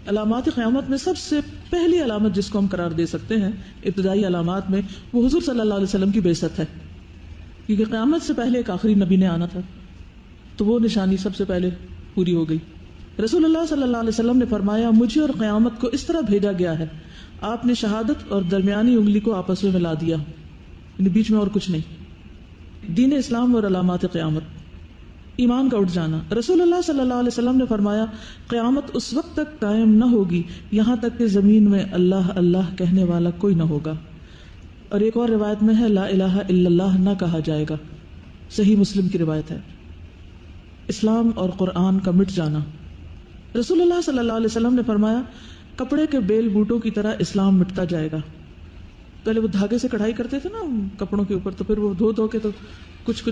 علامات قیامت میں سب سے پہلی علامت جس کو ہم قرار دے سکتے ہیں ابتدائی علامات میں، وہ حضور صلی اللہ علیہ وسلم کی بعثت ہے، کیونکہ قیامت سے پہلے ایک آخری نبی نے آنا تھا، تو وہ نشانی سب سے پہلے پوری ہو گئی۔ رسول اللہ صلی اللہ علیہ وسلم نے فرمایا، مجھے اور قیامت کو اس طرح بھیجا گیا ہے، آپ نے شہادت اور درمیانی انگلی کو آپس میں ملا دیا، یعنی بیچ میں اور کچھ نہیں۔ دین اسلام اور علامات قیامت، ایمان کا اٹھ جانا۔ رسول اللہ صلی اللہ علیہ وسلم نے فرمایا، قیامت اس وقت تک قائم نہ ہوگی یہاں تک کہ زمین میں اللہ اللہ کہنے والا کوئی نہ ہوگا، اور ایک اور روایت میں ہے لا الہ الا اللہ نہ کہا جائے گا، صحیح مسلم کی روایت ہے۔ اسلام اور قرآن کا مٹ جانا۔ رسول اللہ صلی اللہ علیہ وسلم نے فرمایا، کپڑے کے بیل بوٹوں کی طرح اسلام مٹتا جائے گا۔ پہلے وہ دھاگے سے کڑھائی کرتے تھے نا کپڑوں کے اوپر، تو پھر وہ دھو دھو کے تو کچھ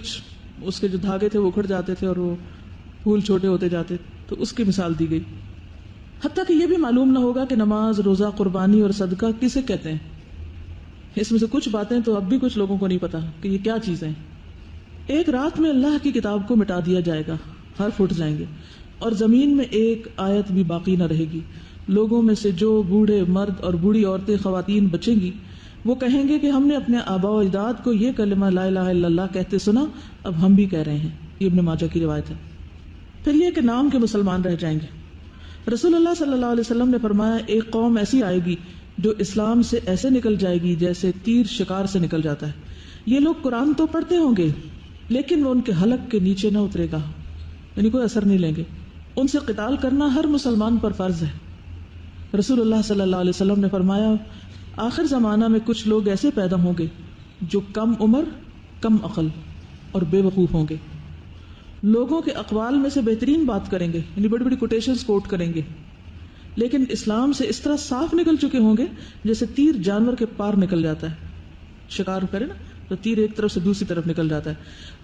اس کے جو دھاگے تھے وہ اکھڑ جاتے تھے اور وہ پھول چھوٹے ہوتے جاتے، تو اس کی مثال دی گئی۔ حتیٰ کہ یہ بھی معلوم نہ ہوگا کہ نماز، روزہ، قربانی اور صدقہ کسے کہتے ہیں۔ اس میں سے کچھ باتیں تو اب بھی کچھ لوگوں کو نہیں پتا کہ یہ کیا چیزیں ہیں۔ ایک رات میں اللہ کی کتاب کو مٹا دیا جائے گا، حرف اٹھ جائیں گے، اور زمین میں ایک آیت بھی باقی نہ رہے گی۔ لوگوں میں سے جو بوڑھے مرد اور بوڑھی عورتیں، خواتین بچیں گی، وہ کہیں گے کہ ہم نے اپنے آباء و اجداد کو یہ کلمہ لا الہ الا اللہ کہتے سنا، اب ہم بھی کہہ رہے ہیں۔ یہ ابن ماجہ کی روایت ہے۔ پھر یہ کہ نام کے مسلمان رہ جائیں گے۔ رسول اللہ صلی اللہ علیہ وسلم نے فرمایا، ایک قوم ایسی آئے گی جو اسلام سے ایسے نکل جائے گی جیسے تیر شکار سے نکل جاتا ہے۔ یہ لوگ قرآن تو پڑھتے ہوں گے لیکن وہ ان کے حلق کے نیچے نہ اترے گا، یعنی کوئی اثر نہیں لیں گے۔ ان سے قتال کرنا ہر مسلمان پر فرض ہے۔ رسول اللہ صلی اللہ علیہ وسلم نے فرمایا، آخر زمانہ میں کچھ لوگ ایسے پیدا ہوں گے جو کم عمر، کم عقل اور بے وقوف ہوں گے۔ لوگوں کے اقوال میں سے بہترین بات کریں گے، یعنی بڑی بڑی کوٹیشنز کوٹ کریں گے، لیکن اسلام سے اس طرح صاف نکل چکے ہوں گے جیسے تیر جانور کے پار نکل جاتا ہے۔ شکار کرے نا تو تیر ایک طرف سے دوسری طرف نکل جاتا ہے۔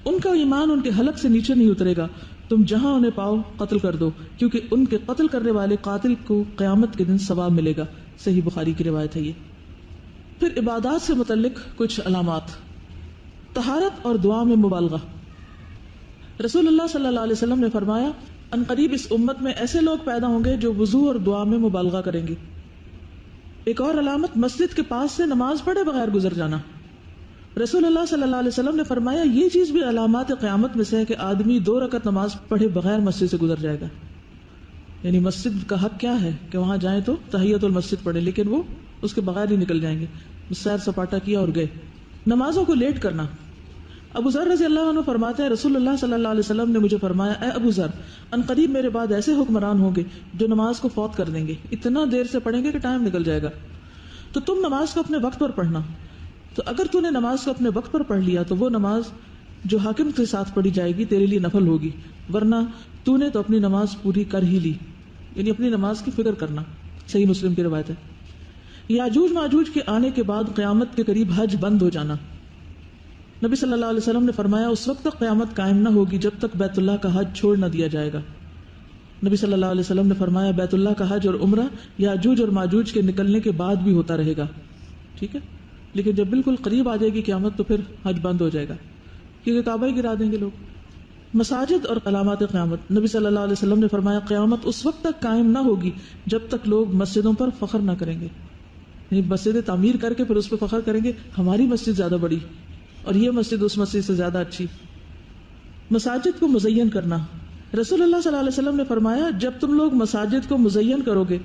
ان کا ایمان ان کے حلق سے نیچے نہیں اترے گا، تم جہاں انہیں پاؤ قتل کر دو، کیونکہ ان کے قتل کرنے والے قاتل کو قیامت کے دن ثواب ملے گا۔ صحیح بخاری کی روایت ہے یہ۔ پھر عبادات سے متعلق کچھ علامات۔ طہارت اور دعا میں مبالغہ۔ رسول اللہ صلی اللہ علیہ وسلم نے فرمایا، ان قریب اس امت میں ایسے لوگ پیدا ہوں گے جو وضو اور دعا میں مبالغہ کریں گے۔ ایک اور علامت، مسجد کے پاس سے نماز پڑھے بغیر گزر جانا۔ رسول اللہ صلی اللہ علیہ وسلم نے فرمایا، یہ چیز بھی علامات قیامت میں سے ہے کہ آدمی 2 رکعت نماز پڑھے بغیر مسجد سے گزر جائے گا۔ یعنی مسجد کا حق کیا ہے کہ وہاں جائیں تو تحیت المسجد پڑھے، لیکن وہ اس کے بغیر ہی نکل جائیں گے، سیر سپاٹا کیا اور گئے۔ نمازوں کو لیٹ کرنا۔ ابو ذر رضی اللہ عنہ فرماتے ہیں، رسول اللہ صلی اللہ علیہ وسلم نے مجھے فرمایا، اے ابو ذر، ان قریب میرے بعد ایسے حکمران ہوں گے جو نماز کو فوت کر دیں گے، اتنا دیر سے پڑھیں گے کہ ٹائم نکل جائے گا۔ تو تم نماز کو اپنے وقت پر پڑھنا۔ تو اگر تو نے نماز کو اپنے وقت پر پڑھ لیا تو وہ نماز جو حاکم کے ساتھ پڑھی جائے گی تیرے لیے نفل ہوگی، ورنہ تو نے تو اپنی نماز پوری کر ہی لی، یعنی اپنی نماز کی فکر کرنا۔ صحیح مسلم کی روایت ہے۔ یاجوج ماجوج کے آنے کے بعد قیامت کے قریب حج بند ہو جانا۔ نبی صلی اللہ علیہ وسلم نے فرمایا، اس وقت تک قیامت قائم نہ ہوگی جب تک بیت اللہ کا حج چھوڑ نہ دیا جائے گا۔ نبی صلی اللہ علیہ وسلم نے فرمایا، بیت اللہ کا حج اور عمرہ یاجوج اور ماجوج کے نکلنے کے بعد بھی ہوتا رہے گا، ٹھیک ہے، لیکن جب بالکل قریب آ جائے گی قیامت تو پھر حج بند ہو جائے گا، کیونکہ کعبہ ہی گرا دیں گے لوگ۔ مساجد اور علامات قیامت۔ نبی صلی اللہ علیہ وسلم نے فرمایا، قیامت اس وقت تک قائم نہ ہوگی جب تک لوگ مسجدوں پر فخر نہ کریں گے، یعنی مسجد تعمیر کر کے پھر اس پہ فخر کریں گے، ہماری مسجد زیادہ بڑی اور یہ مسجد اس مسجد سے زیادہ اچھی۔ مساجد کو مزین کرنا۔ رسول اللہ صلی اللہ علیہ وسلم نے فرمایا، جب تم لوگ مساجد کو مزین کرو گے،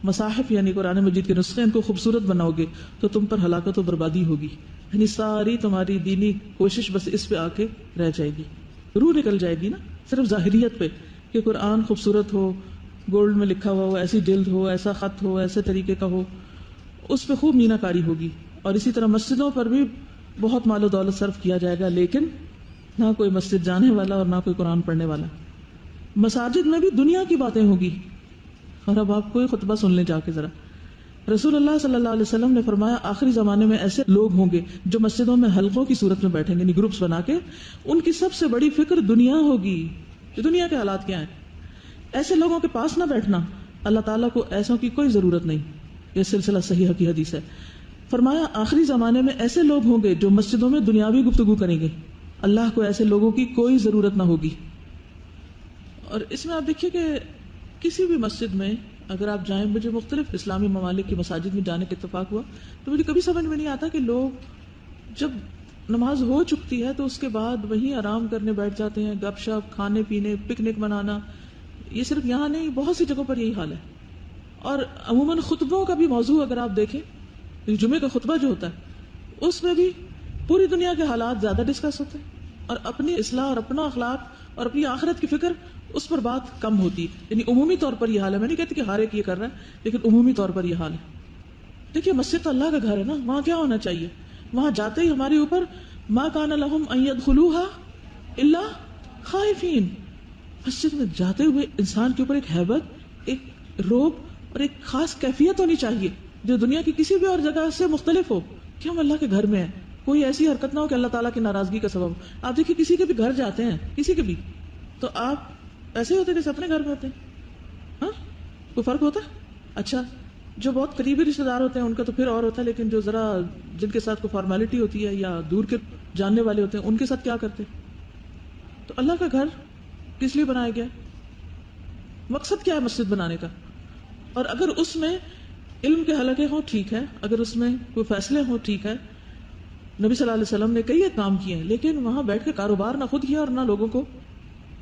مصاحف یعنی قرآن مجید کے نسخے، ان کو خوبصورت بناؤ گے تو تم پر ہلاکت و بربادی ہوگی، یعنی ساری تمہاری دینی کوشش بس اس پہ آ کے رہ جائے گی، روح نکل جائے گی نا صرف ظاہریت پہ کہ قرآن خوبصورت ہو، گولڈ میں لکھا ہوا ہو، ایسی جلد ہو، ایسا خط ہو، ایسے طریقے کا ہو، اس پہ خوب مینہ کاری ہوگی۔ اور اسی طرح مسجدوں پر بھی بہت مال و دولت صرف کیا جائے گا، لیکن نہ کوئی مسجد جانے والا اور نہ کوئی قرآن پڑھنے والا۔ مساجد میں بھی دنیا کی باتیں ہوگی، اور اب آپ کوئی خطبہ سن لیں جا کے ذرا۔ رسول اللہ صلی اللہ علیہ وسلم نے فرمایا، آخری زمانے میں ایسے لوگ ہوں گے جو مسجدوں میں حلقوں کی صورت میں بیٹھیں گے، یعنی گروپس بنا کے، ان کی سب سے بڑی فکر دنیا ہوگی، دنیا کے حالات کیا ہیں۔ ایسے لوگوں کے پاس نہ بیٹھنا، اللہ تعالیٰ کو ایسوں کی کوئی ضرورت نہیں، یہ سلسلہ صحیحہ کی حدیث ہے۔ فرمایا، آخری زمانے میں ایسے لوگ ہوں گے جو مسجدوں میں دنیاوی گفتگو کریں گے، اللہ کو ایسے لوگوں کی کوئی ضرورت نہ ہوگی۔ اور اس میں آپ دیکھیے کہ کسی بھی مسجد میں اگر آپ جائیں، مجھے مختلف اسلامی ممالک کی مساجد میں جانے کا اتفاق ہوا، تو مجھے کبھی سمجھ میں نہیں آتا کہ لوگ جب نماز ہو چکتی ہے تو اس کے بعد وہیں آرام کرنے بیٹھ جاتے ہیں، گپ شپ، کھانے پینے، پکنک منانا. یہ صرف یہاں نہیں، بہت سی جگہوں پر یہی حال ہے. اور عموماً خطبوں کا بھی موضوع اگر آپ دیکھیں، جمعے کا خطبہ جو ہوتا ہے اس میں بھی پوری دنیا کے حالات زیادہ ڈسکس ہوتے ہیں، اور اپنی اصلاح اور اپنا اخلاق اور اپنی آخرت کی فکر اس پر بات کم ہوتی ہے. یعنی عمومی طور پر یہ حال ہے. میں نہیں کہتی کہ ہر ایک یہ کر رہا ہے، لیکن عمومی طور پر یہ حال ہے. دیکھیے مسجد تو اللہ کا گھر ہے نا، وہاں کیا ہونا چاہیے؟ وہاں جاتے ہی ہمارے اوپر ما کان لہم ان يدخلوها الا خائفین. مسجد میں جاتے ہوئے انسان کے اوپر ایک ہیبت، ایک روب اور ایک خاص کیفیت ہونی چاہیے جو دنیا کی کسی بھی اور جگہ سے مختلف ہو کہ ہم اللہ کے گھر میں ہیں. کوئی ایسی حرکت نہ ہو کہ اللہ تعالیٰ کی ناراضگی کا سبب ہو. آپ دیکھیے کسی کے بھی گھر جاتے ہیں، کسی کے بھی، تو آپ ایسے ہوتے جیسے اپنے گھر میں ہوتے ہیں. ہاں کوئی فرق ہوتا ہے؟ اچھا جو بہت قریبی رشتے دار ہوتے ہیں ان کا تو پھر اور ہوتا ہے، لیکن جو ذرا جن کے ساتھ کوئی فارمیلٹی ہوتی ہے یا دور کے جاننے والے ہوتے ہیں ان کے ساتھ کیا کرتے؟ تو اللہ کا گھر کس لیے بنایا گیا؟ مقصد کیا ہے مسجد بنانے کا؟ اور اگر اس میں علم کے حلقے ہوں ٹھیک ہے، اگر اس میں کوئی فیصلے ہوں ٹھیک ہے. نبی صلی اللہ علیہ وسلم نے کئی کام کیے ہیں، لیکن وہاں بیٹھ کے کاروبار نہ خود کیا اور نہ لوگوں کو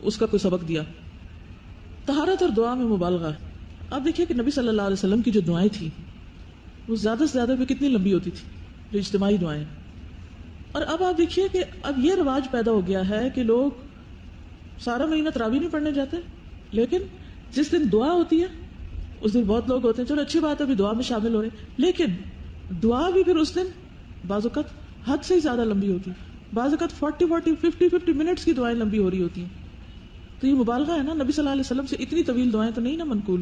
اس کا کوئی سبق دیا. طہارت اور دعا میں مبالغہ ہے. آپ دیکھیے کہ نبی صلی اللہ علیہ وسلم کی جو دعائیں تھیں وہ زیادہ سے زیادہ پہ کتنی لمبی ہوتی تھی، جو اجتماعی دعائیں. اور اب آپ دیکھیے کہ اب یہ رواج پیدا ہو گیا ہے کہ لوگ سارا مہینہ تراویح نہیں پڑھنے جاتے، لیکن جس دن دعا ہوتی ہے اس دن بہت لوگ ہوتے ہیں. چلو اچھی بات ہے ابھی دعا میں شامل ہو رہے ہیں، لیکن دعا بھی پھر اس دن بعض اوقات حد سے ہی زیادہ لمبی ہوتی ہے. بعض اوقات 40 منٹس کی دعائیں لمبی ہو رہی ہوتی ہیں. تو یہ مبالغہ ہے نا. نبی صلی اللہ علیہ وسلم سے اتنی طویل دعائیں تو نہیں نا منقول.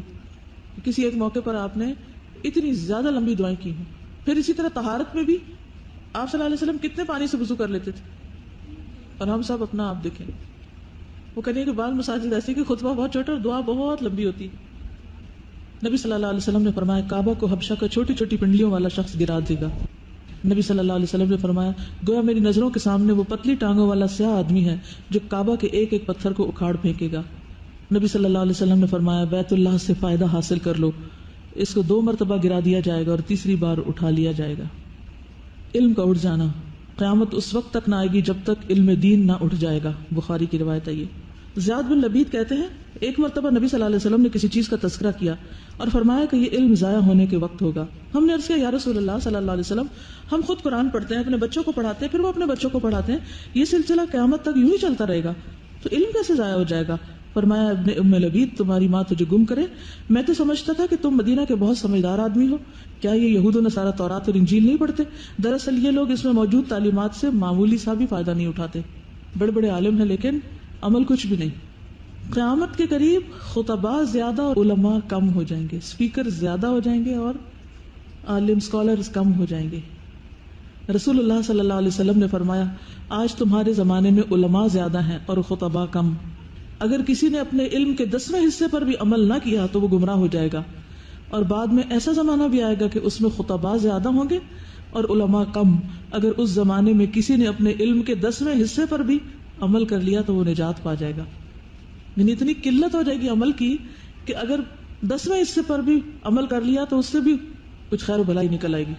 کسی ایک موقع پر آپ نے اتنی زیادہ لمبی دعائیں کی ہیں. پھر اسی طرح طہارت میں بھی آپ صلی اللہ علیہ وسلم کتنے پانی سے وضو کر لیتے تھے، اور ہم سب اپنا آپ دیکھیں. وہ کہنے کہ بعض مساجد ایسی کہ خطبہ بہت چھوٹا اور دعا بہت لمبی ہوتی. نبی صلی اللہ علیہ وسلم نے فرمایا کعبہ کو حبشہ کا چھوٹی چھوٹی پنڈلیوں والا شخص گرا دے گا. نبی صلی اللہ علیہ وسلم نے فرمایا گویا میری نظروں کے سامنے وہ پتلی ٹانگوں والا سیاہ آدمی ہے جو کعبہ کے ایک ایک پتھر کو اکھاڑ پھینکے گا. نبی صلی اللہ علیہ وسلم نے فرمایا بیت اللہ سے فائدہ حاصل کر لو، اس کو 2 مرتبہ گرا دیا جائے گا اور تیسری بار اٹھا لیا جائے گا. علم کا اٹھ جانا قیامت اس وقت تک نہ آئے گی جب تک علم دین نہ اٹھ جائے گا. بخاری کی روایت ہے. یہ زیاد بن لبید کہتے ہیں ایک مرتبہ نبی صلی اللہ علیہ وسلم نے کسی چیز کا تذکرہ کیا اور فرمایا کہ یہ علم ضائع ہونے کے وقت ہوگا. ہم نے عرض کیا یا رسول اللہ صلی اللہ علیہ وسلم ہم خود قرآن پڑھتے ہیں، اپنے بچوں کو پڑھاتے ہیں، پھر وہ اپنے بچوں کو پڑھاتے ہیں، یہ سلسلہ قیامت تک یوں ہی چلتا رہے گا، تو علم کیسے ضائع ہو جائے گا؟ فرمایا ابن ام لبید تمہاری ماں تجھے گم کرے، میں تو سمجھتا تھا کہ تم مدینہ کے بہت سمجھدار آدمی ہو. کیا یہ یہود و نصارہ تورات اور انجیل نہیں پڑھتے؟ دراصل یہ لوگ اس میں موجود تعلیمات سے معمولی سا بھی فائدہ نہیں اٹھاتے. بڑے بڑے عالم ہیں لیکن عمل کچھ بھی نہیں. قیامت کے قریب خطباء زیادہ اور علماء کم ہو جائیں گے، اسپیکر زیادہ ہو جائیں گے اور عالم اسکالرز کم ہو جائیں گے. رسول اللہ صلی اللہ علیہ وسلم نے فرمایا آج تمہارے زمانے میں علماء زیادہ ہیں اور خطباء کم. اگر کسی نے اپنے علم کے 10ویں حصے پر بھی عمل نہ کیا تو وہ گمراہ ہو جائے گا، اور بعد میں ایسا زمانہ بھی آئے گا کہ اس میں خطباء زیادہ ہوں گے اور علماء کم. اگر اس زمانے میں کسی نے اپنے علم کے 10ویں حصے پر بھی عمل کر لیا تو وہ نجات پا جائے گا. یعنی اتنی قلت ہو جائے گی عمل کی کہ اگر 10ویں حصے پر بھی عمل کر لیا تو اس سے بھی کچھ خیر و بھلائی نکل آئے گی.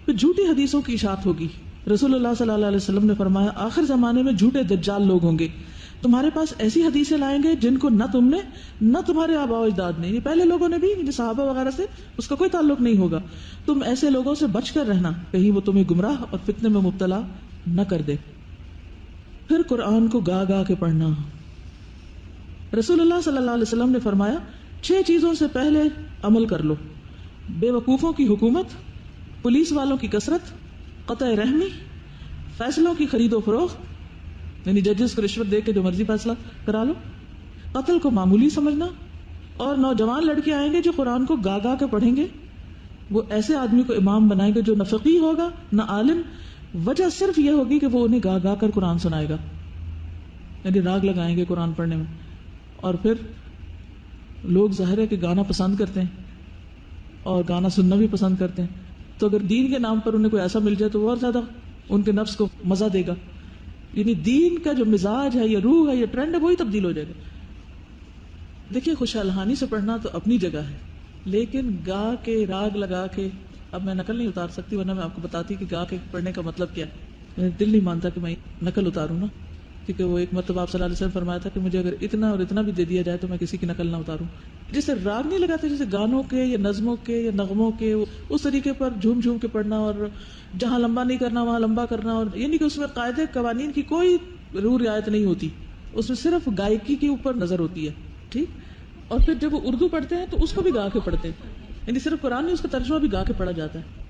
پھر جھوٹی حدیثوں کی اشاعت ہوگی. رسول اللہ صلی اللہ علیہ وسلم نے فرمایا آخر زمانے میں جھوٹے دجال لوگ ہوں گے، تمہارے پاس ایسی حدیثیں لائیں گے جن کو نہ تم نے نہ تمہارے آباء و اجداد نے، پہلے لوگوں نے بھی، صحابہ وغیرہ سے اس کا کوئی تعلق نہیں ہوگا. تم ایسے لوگوں سے بچ کر رہنا کہیں وہ تمہیں گمراہ اور فتنے میں مبتلا نہ کر دے. پھر قرآن کو گا گا کے پڑھنا. رسول اللہ صلی اللہ علیہ وسلم نے فرمایا 6 چیزوں سے پہلے عمل کر لو: بے وقوفوں کی حکومت، پولیس والوں کی کثرت، قطع رحمی، فیصلوں کی خرید و فروخت، یعنی ججز کو رشوت دے کے جو مرضی فیصلہ کرا لو، قتل کو معمولی سمجھنا، اور نوجوان لڑکے آئیں گے جو قرآن کو گا گا کے پڑھیں گے. وہ ایسے آدمی کو امام بنائیں گے جو نہ فقیہ ہوگا نہ عالم. وجہ صرف یہ ہوگی کہ وہ انہیں گا گا کر قرآن سنائے گا، یعنی راگ لگائیں گے قرآن پڑھنے میں. اور پھر لوگ ظاہر ہے کہ گانا پسند کرتے ہیں اور گانا سننا بھی پسند کرتے ہیں، تو اگر دین کے نام پر انہیں کوئی ایسا مل جائے تو وہ اور زیادہ ان کے نفس کو مزہ دے گا. یعنی دین کا جو مزاج ہے یا روح ہے یا ٹرینڈ ہے وہی تبدیل ہو جائے گا. دیکھیے خوشحالانی سے پڑھنا تو اپنی جگہ ہے، لیکن گا کے راگ لگا کے، اب میں نقل نہیں اتار سکتی ورنہ میں آپ کو بتاتی کہ گا کے پڑھنے کا مطلب کیا ہے، میرا دل نہیں مانتا کہ میں نقل اتاروں نا، کیونکہ وہ ایک مرتبہ آپ صلی اللہ علیہ وسلم فرمایا تھا کہ مجھے اگر اتنا اور اتنا بھی دے دیا جائے تو میں کسی کی نقل نہ اتاروں. جسے راگ نہیں لگاتے، جیسے گانوں کے یا نظموں کے یا نغموں کے، اس طریقے پر جھوم جھوم کے پڑھنا، اور جہاں لمبا نہیں کرنا وہاں لمبا کرنا، اور یعنی کہ اس میں قاعدے قوانین کی کوئی رعایت نہیں ہوتی، اس میں صرف گائکی کے اوپر نظر ہوتی ہے. ٹھیک. اور پھر جب وہ اردو پڑھتے ہیں تو اس کو بھی گا کے پڑھتے ہیں، یعنی صرف قرآن نہیں، اس کا ترجمہ بھی گا کے پڑھا جاتا ہے.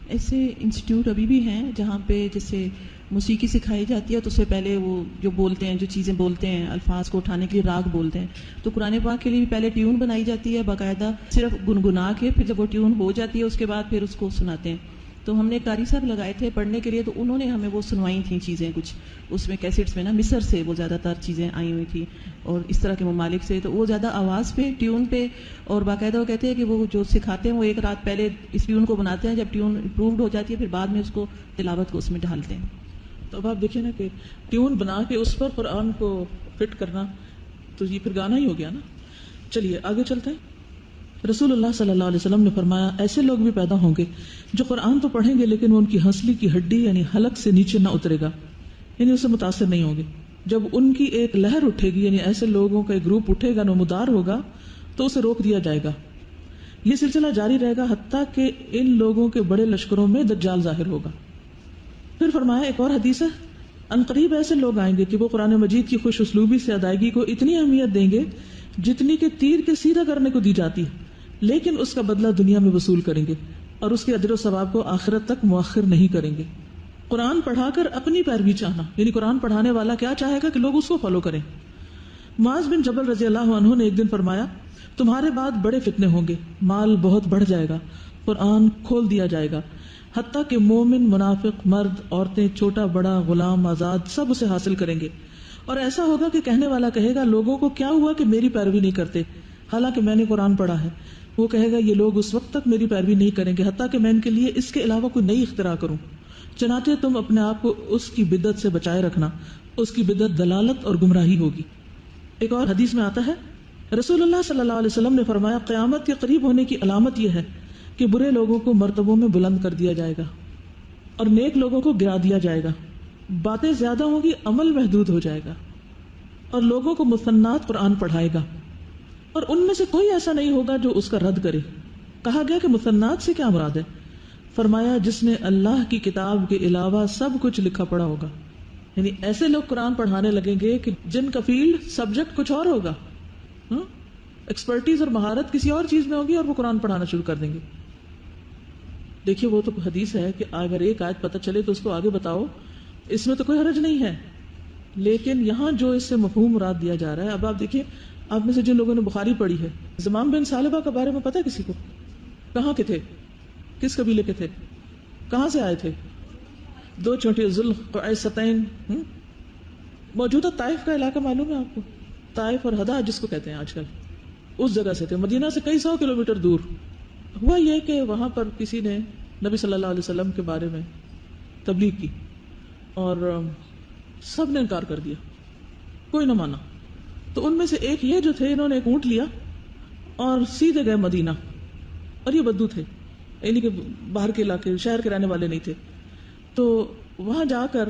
ایسے انسٹیٹیوٹ ابھی بھی ہیں جہاں پہ جیسے موسیقی سکھائی جاتی ہے تو اس سے پہلے وہ جو بولتے ہیں، جو چیزیں بولتے ہیں، الفاظ کو اٹھانے کے لیے راگ بولتے ہیں، تو قرآن پاک کے لیے بھی پہلے ٹیون بنائی جاتی ہے باقاعدہ، صرف گنگنا کے، پھر جب وہ ٹیون ہو جاتی ہے اس کے بعد پھر اس کو سناتے ہیں. تو ہم نے قاری صاحب لگائے تھے پڑھنے کے لیے، تو انہوں نے ہمیں وہ سنوائی تھیں چیزیں کچھ اس میں کیسٹس میں نا، مصر سے وہ زیادہ تر چیزیں آئی ہوئی تھیں اور اس طرح کے ممالک سے، تو وہ زیادہ آواز پہ، ٹیون پہ، اور باقاعدہ وہ کہتے ہیں کہ وہ جو سکھاتے ہیں وہ ایک رات پہلے اس ٹیون کو بناتے ہیں، جب ٹیون امپرووڈ ہو جاتی ہے پھر بعد میں اس کو تلاوت کو اس میں ڈھالتے ہیں. تو اب آپ دیکھیں نا کہ ٹیون بنا کے اس پر قرآن کو فٹ کرنا، تو یہ پھر گانا ہی ہو گیا نا. چلیے آگے چلتے ہیں. رسول اللہ صلی اللہ علیہ وسلم نے فرمایا ایسے لوگ بھی پیدا ہوں گے جو قرآن تو پڑھیں گے لیکن وہ ان کی ہنسلی کی ہڈی یعنی حلق سے نیچے نہ اترے گا، یعنی اس سے متاثر نہیں ہوں گے. جب ان کی ایک لہر اٹھے گی، یعنی ایسے لوگوں کا ایک گروپ اٹھے گا، نمودار ہوگا، تو اسے روک دیا جائے گا. یہ سلسلہ جاری رہے گا حتیٰ کہ ان لوگوں کے بڑے لشکروں میں دجال ظاہر ہوگا. پھر فرمایا ایک اور حدیث ہے، عنقریب ایسے لوگ آئیں گے کہ وہ قرآن مجید کی خوش اسلوبی سے ادائیگی کو اتنی اہمیت دیں گے جتنی کہ تیر کے سیدھا کرنے کو دی جاتی ہے، لیکن اس کا بدلہ دنیا میں وصول کریں گے اور اس کے اجر و ثواب کو آخرت تک مؤخر نہیں کریں گے. قرآن پڑھا کر اپنی پیروی چاہنا، یعنی قرآن پڑھانے والا کیا چاہے گا کہ لوگ اس کو فالو کریں. معاذ بن جبل رضی اللہ عنہ نے ایک دن فرمایا تمہارے بعد بڑے فتنے ہوں گے، مال بہت بڑھ جائے گا، قرآن کھول دیا جائے گا، حتیٰ کہ مومن، منافق، مرد، عورتیں، چھوٹا بڑا، غلام، آزاد، سب اسے حاصل کریں گے. اور ایسا ہوگا کہ کہنے والا کہے گا لوگوں کو کیا ہوا کہ میری پیروی نہیں کرتے حالانکہ میں نے قرآن پڑھا ہے. وہ کہے گا یہ لوگ اس وقت تک میری پیروی نہیں کریں گے حتیٰ کہ میں ان کے لیے اس کے علاوہ کوئی نئی اختراع کروں. چنانچہ تم اپنے آپ کو اس کی بدعت سے بچائے رکھنا، اس کی بدعت دلالت اور گمراہی ہوگی. ایک اور حدیث میں آتا ہے رسول اللہ صلی اللہ علیہ وسلم نے فرمایا قیامت کے قریب ہونے کی علامت یہ ہے کہ برے لوگوں کو مرتبوں میں بلند کر دیا جائے گا اور نیک لوگوں کو گرا دیا جائے گا. باتیں زیادہ ہوں گی، عمل محدود ہو جائے گا، اور لوگوں کو مثنات قرآن پڑھائے گا اور ان میں سے کوئی ایسا نہیں ہوگا جو اس کا رد کرے. کہا گیا کہ مثنات سے کیا مراد ہے؟ فرمایا جس میں اللہ کی کتاب کے علاوہ سب کچھ لکھا پڑا ہوگا. یعنی ایسے لوگ قرآن پڑھانے لگیں گے کہ جن کا فیلڈ سبجیکٹ کچھ اور ہوگا، ایکسپرٹیز اور مہارت کسی اور چیز میں ہوگی، اور وہ قرآن پڑھانا شروع کر دیں گے. دیکھیے وہ تو حدیث ہے کہ اگر ایک آیت پتہ چلے تو اس کو آگے بتاؤ، اس میں تو کوئی حرج نہیں ہے. لیکن یہاں جو اس سے مفہوم مراد دیا جا رہا ہے، اب آپ دیکھیے آپ میں سے جن لوگوں نے بخاری پڑھی ہے، زمام بن ثعلبہ کے بارے میں پتہ ہے کسی کو؟ کہاں کے تھے؟ کس قبیلے کے تھے؟ کہاں سے آئے تھے؟ 2 چوٹی ذوالقعیستین، موجودہ طائف کا علاقہ معلوم ہے آپ کو؟ طائف اور ہدا جس کو کہتے ہیں آج کل، اس جگہ سے تھے، مدینہ سے کئی 100 کلومیٹر دور. ہوا یہ کہ وہاں پر کسی نے نبی صلی اللہ علیہ وسلم کے بارے میں تبلیغ کی اور سب نے انکار کر دیا، کوئی نہ مانا. تو ان میں سے ایک یہ جو تھے، انہوں نے ایک اونٹ لیا اور سیدھے گئے مدینہ، اور یہ بدو تھے، یعنی کہ باہر کے علاقے، شہر کے رہنے والے نہیں تھے. تو وہاں جا کر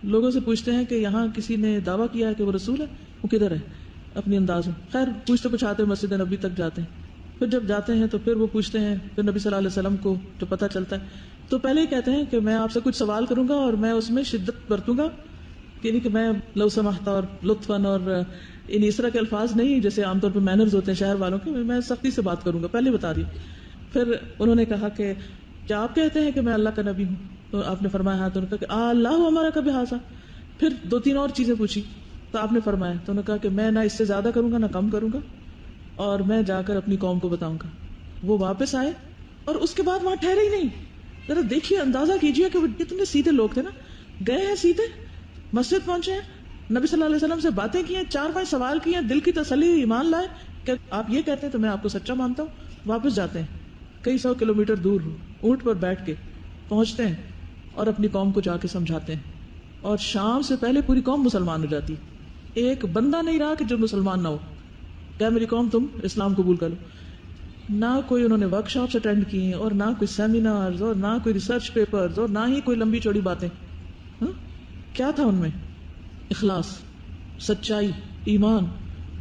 لوگوں سے پوچھتے ہیں کہ یہاں کسی نے دعویٰ کیا ہے کہ وہ رسول ہے، وہ کدھر ہے؟ اپنی انداز میں خیر پوچھتے پوچھاتے مسجد نبی تک جاتے ہیں. پھر جب جاتے ہیں تو پھر وہ پوچھتے ہیں، پھر نبی صلی اللہ علیہ وسلم کو جو پتہ چلتا ہے تو پہلے ہی کہتے ہیں کہ میں آپ سے کچھ سوال کروں گا اور میں اس میں شدت برتوں گا، یعنی کہ میں لو سمحتا اور لطفاً اور اس طرح کے الفاظ نہیں جیسے عام طور پہ مینرز ہوتے ہیں شہر والوں کے، میں سختی سے بات کروں گا، پہلے بتا رہی. پھر انہوں نے کہا کہ کیا آپ کہتے ہیں کہ میں اللہ کا نبی ہوں؟ تو آپ نے فرمایا ہاں. تو انہوں نے کہا کہ اللہ ہمارا کبھی حاصا. پھر 2-3 اور چیزیں پوچھی تو آپ نے فرمایا، تو انہوں نے کہا کہ میں نہ اس سے زیادہ کروں گا نہ کم کروں گا، اور میں جا کر اپنی قوم کو بتاؤں گا. وہ واپس آئے اور اس کے بعد وہاں ٹھہرے ہی نہیں. ذرا دیکھیے، اندازہ کیجیے کہ وہ کتنے سیدھے لوگ تھے نا. گئے ہیں سیدھے، مسجد پہنچے ہیں، نبی صلی اللہ علیہ وسلم سے باتیں کی ہیں، 4-5 سوال کیے ہیں، دل کی تسلی، ایمان لائے کہ آپ یہ کہتے ہیں تو میں آپ کو سچا مانتا ہوں. واپس جاتے ہیں کئی 100 کلومیٹر دور، اونٹ پر بیٹھ کے پہنچتے ہیں اور اپنی قوم کو جا کے سمجھاتے ہیں، اور شام سے پہلے پوری قوم مسلمان ہو جاتی. ایک بندہ نہیں رہا کہ جو مسلمان نہ ہو. کیا میری قوم تم اسلام قبول کرو. نہ کوئی انہوں نے ورک شاپس اٹینڈ کیے اور نہ کوئی سیمینارز اور نہ کوئی ریسرچ پیپرز اور نہ ہی کوئی لمبی چوڑی باتیں. کیا تھا ان میں؟ اخلاص، سچائی، ایمان.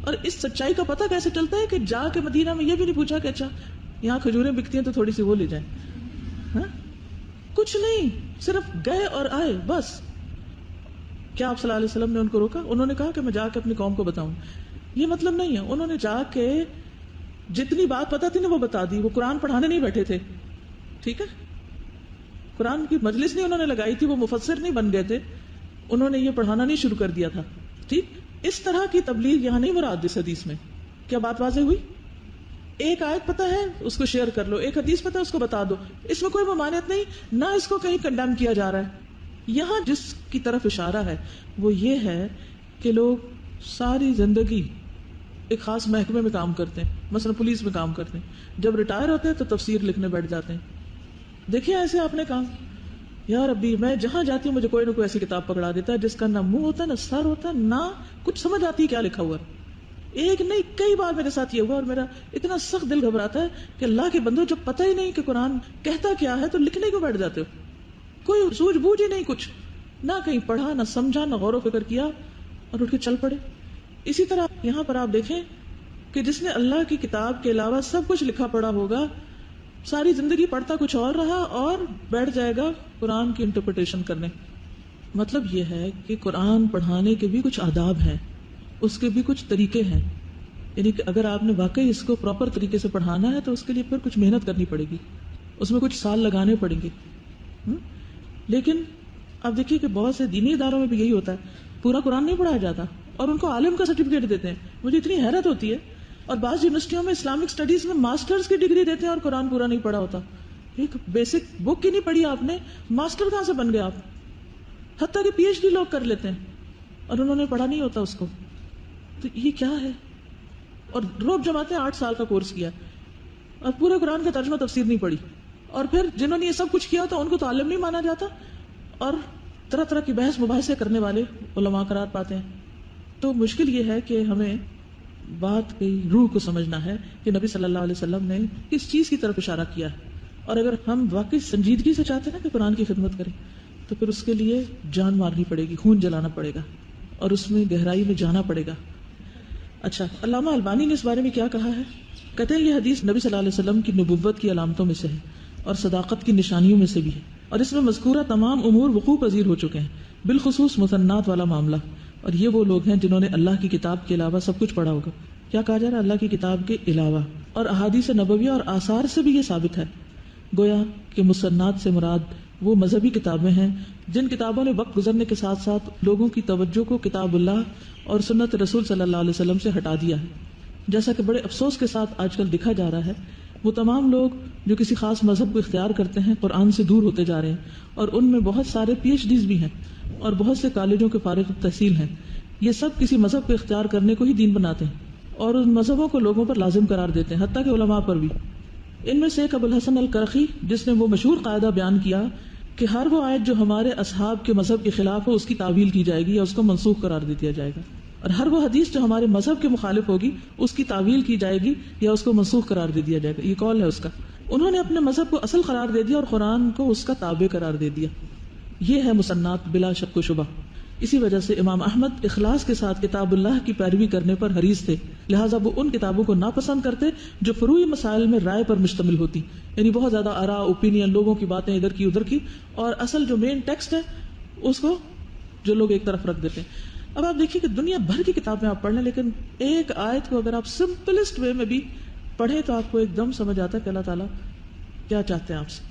اور اس سچائی کا پتہ کیسے چلتا ہے کہ جا کے مدینہ میں یہ بھی نہیں پوچھا کہ اچھا یہاں کھجوریں بکتی ہیں تو تھوڑی سی وہ لے جائیں. کچھ نہیں، صرف گئے اور آئے بس. کیا آپ صلی اللہ علیہ وسلم نے ان کو روکا؟ انہوں نے کہا کہ میں جا کے اپنی قوم کو بتاؤں. یہ مطلب نہیں ہے. انہوں نے جا کے جتنی بات پتا تھی نا وہ بتا دی. وہ قرآن پڑھانے نہیں بیٹھے تھے، ٹھیک ہے، قرآن کی مجلس نہیں انہوں نے لگائی تھی، وہ مفسر نہیں بن گئے تھے، انہوں نے یہ پڑھانا نہیں شروع کر دیا تھا. ٹھیک، اس طرح کی تبلیغ یہاں نہیں مراد اس حدیث میں. کیا بات واضح ہوئی؟ ایک آیت پتہ ہے اس کو شیئر کر لو، ایک حدیث پتہ ہے اس کو بتا دو. اس میں کوئی ممانعت نہیں، نہ اس کو کہیں کنڈیم کیا جا رہا ہے. یہاں جس کی طرف اشارہ ہے وہ یہ ہے کہ لوگ ساری زندگی ایک خاص محکمے میں کام کرتے ہیں، مثلا پولیس میں کام کرتے ہیں، جب ریٹائر ہوتے ہیں تو تفسیر لکھنے بیٹھ جاتے ہیں. دیکھیں ایسے آپ نے کہا یا ربی میں جہاں جاتی ہوں مجھے کوئی نہ کوئی ایسی کتاب پکڑا دیتا ہے جس کا نہ منہ ہوتا ہے نہ سر ہوتا ہے، نہ کچھ سمجھ آتی ہے کیا لکھا ہوا ہے. ایک نہیں کئی بار میرے ساتھ یہ ہوا اور میرا اتنا سخت دل گھبراتا ہے کہ اللہ کے بندو جب پتہ ہی نہیں کہ قرآن کہتا کیا ہے تو لکھنے کو بیٹھ جاتے ہو. کوئی سوجھ بوجھ ہی نہیں، کچھ نہ کہیں پڑھا نہ سمجھا نہ غور و فکر کیا اور اٹھ کے چل پڑے. اسی طرح یہاں پر آپ دیکھیں کہ جس نے اللہ کی کتاب کے علاوہ سب کچھ لکھا پڑا ہوگا، ساری زندگی پڑھتا کچھ اور رہا اور بیٹھ جائے گا قرآن کی انٹرپریٹیشن کرنے. مطلب یہ ہے کہ قرآن پڑھانے کے بھی کچھ آداب ہیں، اس کے بھی کچھ طریقے ہیں. یعنی کہ اگر آپ نے واقعی اس کو پراپر طریقے سے پڑھانا ہے تو اس کے لیے پھر کچھ محنت کرنی پڑے گی، اس میں کچھ سال لگانے پڑیں گے. لیکن اب دیکھیے کہ بہت سے دینی اداروں میں بھی یہی ہوتا ہے، پورا قرآن نہیں پڑھایا جاتا اور ان کو عالم کا سرٹیفکیٹ دیتے ہیں. مجھے اتنی حیرت ہوتی ہے. اور بعض یونیورسٹیوں میں اسلامک اسٹڈیز میں ماسٹرز کی ڈگری دیتے ہیں اور قرآن پورا نہیں پڑھا ہوتا. ایک بیسک بک کی نہیں پڑھی آپ نے، ماسٹر کہاں سے بن گئے آپ؟ حتیٰ کہ پی ایچ ڈی لوگ کر لیتے ہیں اور انہوں نے پڑھا نہیں ہوتا اس کو. تو یہ کیا ہے؟ اور روب جماعت نے 8 سال کا کورس کیا اور پورے قرآن کا ترجمہ تفسیر نہیں پڑھی. اور پھر جنہوں نے یہ سب کچھ کیا تو ان کو تو عالم نہیں مانا جاتا اور طرح طرح کی بحث مباحثے کرنے والے علماء قرار پاتے ہیں. تو مشکل یہ ہے کہ ہمیں بات کی روح کو سمجھنا ہے کہ نبی صلی اللہ علیہ وسلم نے کس چیز کی طرف اشارہ کیا ہے. اور اگر ہم واقعی سنجیدگی سے چاہتے ہیں کہ قرآن کی خدمت کریں تو پھر اس کے لیے جان مارنی پڑے گی، خون جلانا پڑے گا اور اس میں گہرائی میں جانا پڑے گا. اچھا، علامہ البانی نے اس بارے میں کیا کہا ہے؟ کہتے ہیں یہ حدیث نبی صلی اللہ علیہ وسلم کی نبوت کی علامتوں میں سے ہے اور صداقت کی نشانیوں میں سے بھی ہے، اور اس میں مذکورہ تمام امور وقوع پذیر ہو چکے ہیں، بالخصوص مثنات والا معاملہ. اور یہ وہ لوگ ہیں جنہوں نے اللہ کی کتاب کے علاوہ سب کچھ پڑھا ہوگا. کیا کہا جا رہا ہے؟ اللہ کی کتاب کے علاوہ. اور احادیث نبویہ اور آثار سے بھی یہ ثابت ہے. گویا کہ مثنات سے مراد وہ مذہبی کتابیں ہیں جن کتابوں نے وقت گزرنے کے ساتھ ساتھ لوگوں کی توجہ کو کتاب اللہ اور سنت رسول صلی اللہ علیہ وسلم سے ہٹا دیا ہے. جیسا کہ بڑے افسوس کے ساتھ آج کل دکھا جا رہا ہے، وہ تمام لوگ جو کسی خاص مذہب کو اختیار کرتے ہیں قرآن سے دور ہوتے جا رہے ہیں، اور ان میں بہت سارے پی ایچ ڈیز بھی ہیں اور بہت سے کالجوں کے فارغ التحصیل ہیں. یہ سب کسی مذہب کو اختیار کرنے کو ہی دین بناتے ہیں اور ان مذہبوں کو لوگوں پر لازم قرار دیتے ہیں، حتیٰ کہ علماء پر بھی. ان میں سے ایک ابو الحسن الکرخی، جس نے وہ مشہور قاعدہ بیان کیا کہ ہر وہ آیت جو ہمارے اصحاب کے مذہب کے خلاف ہو اس کی تعویل کی جائے گی یا اس کو منسوخ قرار دے دیا جائے گا، اور ہر وہ حدیث جو ہمارے مذہب کے مخالف ہوگی اس کی تعویل کی جائے گی یا اس کو منسوخ قرار دے دیا جائے گا. یہ قول ہے اس کا. انہوں نے اپنے مذہب کو اصل قرار دے دیا اور قرآن کو اس کا تابع قرار دے دیا. یہ ہے مسنات بلا شک و شبہ. اسی وجہ سے امام احمد اخلاص کے ساتھ کتاب اللہ کی پیروی کرنے پر حریص تھے، لہٰذا وہ ان کتابوں کو ناپسند کرتے جو فروعی مسائل میں رائے پر مشتمل ہوتی، یعنی بہت زیادہ آراء، اوپینین، لوگوں کی باتیں ادھر کی ادھر کی، اور اصل جو مین ٹیکسٹ ہے اس کو جو لوگ ایک طرف رکھ دیتے ہیں. اب آپ دیکھیے کہ دنیا بھر کی کتابیں آپ پڑھ لیں لیکن ایک آیت کو اگر آپ سمپلسٹ وے میں بھی پڑھیں تو آپ کو ایک دم سمجھ آتا ہے کہ اللہ تعالیٰ کیا چاہتے ہیں آپ سے.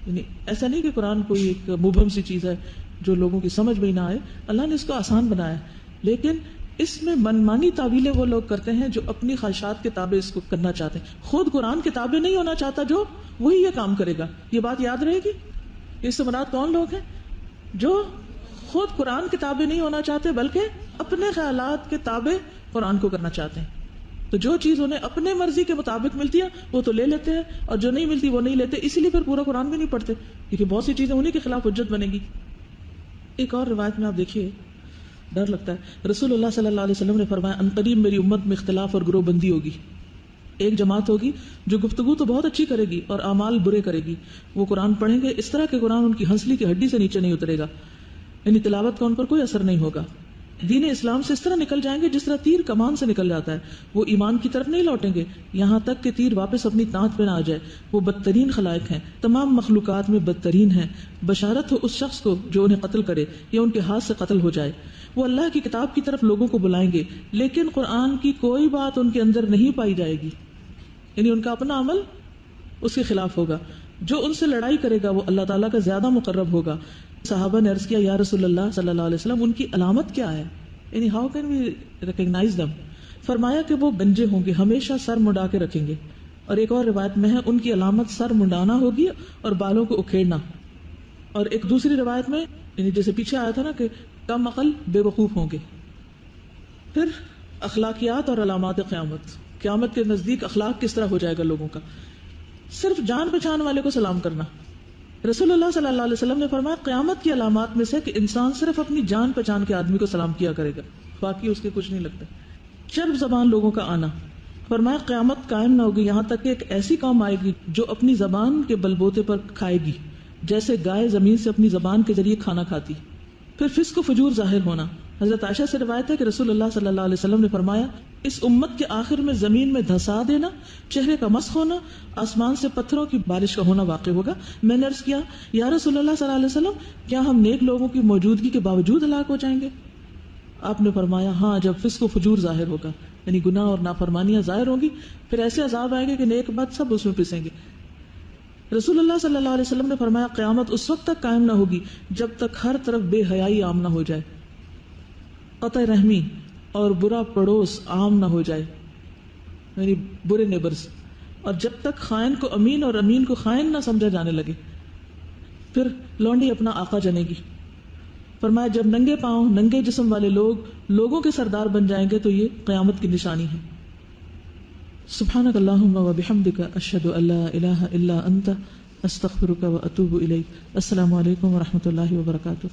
یعنی ایسا نہیں کہ قرآن کوئی ایک مبہم سی چیز ہے جو لوگوں کی سمجھ میں ہی نہ آئے. اللہ نے اس کو آسان بنایا ہے، لیکن اس میں منمانی تعویلیں وہ لوگ کرتے ہیں جو اپنی خواہشات کے تابع اس کو کرنا چاہتے ہیں. خود قرآن کے تابع نہیں ہونا چاہتا جو، وہی یہ کام کرے گا. یہ بات یاد رہے گی. اس سے مراد کون لوگ ہیں؟ جو خود قرآن کے تابع نہیں ہونا چاہتے بلکہ اپنے خیالات کے تابع قرآن کو کرنا چاہتے ہیں. تو جو چیز انہیں اپنے مرضی کے مطابق ملتی ہے وہ تو لے لیتے ہیں اور جو نہیں ملتی وہ نہیں لیتے. اسی لیے پھر پورا قرآن بھی نہیں پڑھتے کیونکہ بہت سی چیزیں انہیں کے خلاف حجت بنے گی. ایک اور روایت میں آپ دیکھیے ڈر لگتا ہے. رسول اللہ صلی اللہ علیہ وسلم نے فرمایا ان قریب میری امت میں اختلاف اور گروہ بندی ہوگی. ایک جماعت ہوگی جو گفتگو تو بہت اچھی کرے گی اور اعمال برے کرے گی. وہ قرآن پڑھیں گے اس طرح کہ قرآن ان کی ہنسلی کی ہڈی سے نیچے نہیں اترے گا، یعنی تلاوت کا ان پر کوئی اثر نہیں ہوگا. دین اسلام سے اس طرح نکل جائیں گے جس طرح تیر کمان سے نکل جاتا ہے. وہ ایمان کی طرف نہیں لوٹیں گے یہاں تک کہ تیر واپس اپنی تانت پہ نہ آ جائے. وہ بدترین خلائق ہیں، تمام مخلوقات میں بدترین ہیں. بشارت ہو اس شخص کو جو انہیں قتل کرے یا ان کے ہاتھ سے قتل ہو جائے. وہ اللہ کی کتاب کی طرف لوگوں کو بلائیں گے لیکن قرآن کی کوئی بات ان کے اندر نہیں پائی جائے گی، یعنی ان کا اپنا عمل اس کے خلاف ہوگا. جو ان سے لڑائی کرے گا وہ اللہ تعالیٰ کا زیادہ مقرب ہوگا. صحابہ نے عرض کیا یا رسول اللہ صلی اللہ علیہ وسلم ان کی علامت کیا ہے، یعنی how can we recognise them? فرمایا کہ وہ گنجے ہوں گے، ہمیشہ سر منڈا کے رکھیں گے. اور ایک اور روایت میں ہے ان کی علامت سر منڈانا ہوگی اور بالوں کو اکھیڑنا. اور ایک دوسری روایت میں یعنی جیسے پیچھے آیا تھا نا کہ کم عقل بے وقوف ہوں گے. پھر اخلاقیات اور علامات قیامت. قیامت کے نزدیک اخلاق کس طرح ہو جائے گا لوگوں کا؟ صرف جان پہچان والے کو سلام کرنا. رسول اللہ صلی اللہ علیہ وسلم نے فرمایا قیامت کی علامات میں سے کہ انسان صرف اپنی جان پہچان کے آدمی کو سلام کیا کرے گا، باقی اس کے کچھ نہیں لگتا. چرب زبان لوگوں کا آنا. فرمایا قیامت قائم نہ ہوگی یہاں تک کہ ایک ایسی قوم آئے گی جو اپنی زبان کے بلبوتے پر کھائے گی جیسے گائے زمین سے اپنی زبان کے ذریعے کھانا کھاتی. پھر فسق و فجور ظاہر ہونا. حضرت عائشہ سے روایت ہے کہ رسول اللہ صلی اللہ علیہ وسلم نے فرمایا اس امت کے آخر میں زمین میں دھسا دینا، چہرے کا مسخ ہونا، آسمان سے پتھروں کی بارش کا ہونا واقع ہوگا. میں نے عرض کیا یا رسول اللہ صلی اللہ علیہ وسلم کیا ہم نیک لوگوں کی موجودگی کے باوجود ہلاک ہو جائیں گے؟ آپ نے فرمایا ہاں، جب فسق و فجور ظاہر ہوگا یعنی گناہ اور نافرمانیاں ظاہر ہوں گی پھر ایسے عذاب آئیں گے کہ نیک بد سب اس میں پسیں گے. رسول اللہ صلی اللہ علیہ وسلم نے فرمایا قیامت اس وقت تک قائم نہ ہوگی جب تک ہر طرف بے حیائی عام نہ ہو جائے، قطع رحمی اور برا پڑوس عام نہ ہو جائے یعنی برے نیبرز، اور جب تک خائن کو امین اور امین کو خائن نہ سمجھا جانے لگے. پھر لونڈی اپنا آقا جنے گی. فرمایا جب ننگے پاؤں ننگے جسم والے لوگ لوگوں کے سردار بن جائیں گے تو یہ قیامت کی نشانی ہے. سبحانک اللہم و بحمدک اشہد ان لا الہ الا انت استغفرک و اتوب الیک. السلام علیکم و رحمۃ اللہ وبرکاتہ.